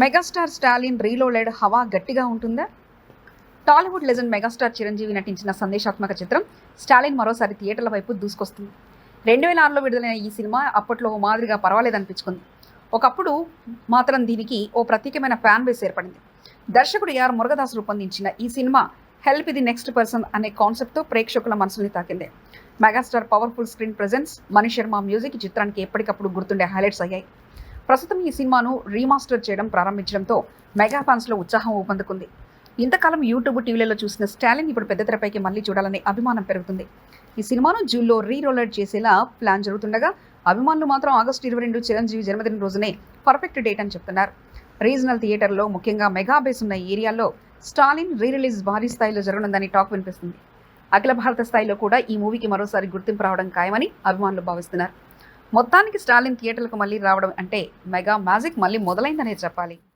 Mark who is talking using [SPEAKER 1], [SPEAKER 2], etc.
[SPEAKER 1] Megastar Stalin reloaded హవా గట్టిగా ఉంటుందా? టాలీవుడ్ లెజెండ్ మెగాస్టార్ చిరంజీవి నటించిన సందేశాత్మక చిత్రం స్టాలిన్ మరోసారి థియేటర్ల వైపు దూసుకొస్తుంది. 2006లో విడుదలైన ఈ సినిమా అప్పట్లో ఓ మాదిరిగా పర్వాలేదనిపించుకుంది. ఒకప్పుడు మాత్రం దీనికి ఓ ప్రత్యేకమైన ఫ్యాన్ బేస్ ఏర్పడింది. దర్శకుడు AR మురుగదాస్ రూపొందించిన ఈ cinema help the next person అనే కాన్సెప్ట్తో ప్రేక్షకుల మనసుల్ని తాకింది. Megastar powerful screen presence, Mani Sharma music ఈ చిత్రానికి ఎప్పటికప్పుడు గుర్తుండే హైలైట్స్ అయ్యాయి. ప్రస్తుతం ఈ సినిమాను రీమాస్టర్ చేయడం ప్రారంభించడంతో మెగా ఫ్యాన్స్లో ఉత్సాహం ఊపందుకుంది. ఇంతకాలం యూట్యూబ్, టీవీలలో చూసిన స్టాలిన్ ఇప్పుడు పెద్ద తెరపైకి మళ్ళీ చూడాలనే అభిమానం పెరుగుతుంది. ఈ సినిమాను జూన్లో రీరోలర్ చేసేలా ప్లాన్ జరుగుతుండగా, అభిమానులు మాత్రం ఆగస్టు 22 చిరంజీవి జన్మదిన రోజునే పర్ఫెక్ట్ డేట్ అని చెప్తున్నారు. రీజనల్ థియేటర్లో, ముఖ్యంగా మెగా బేస్ ఉన్న ఏరియాల్లో స్టాలిన్ రిలీజ్ భారీ స్థాయిలో జరగనుందని టాక్ వినిపిస్తుంది. అఖిల భారత స్థాయిలో కూడా ఈ మూవీకి మరోసారి గుర్తింపు రావడం ఖాయమని అభిమానులు భావిస్తున్నారు. మొత్తానికి స్టాలిన్ థియేటర్లకు మళ్ళీ రావడం అంటే మెగా మ్యాజిక్ మళ్ళీ మొదలైందనే చెప్పాలి.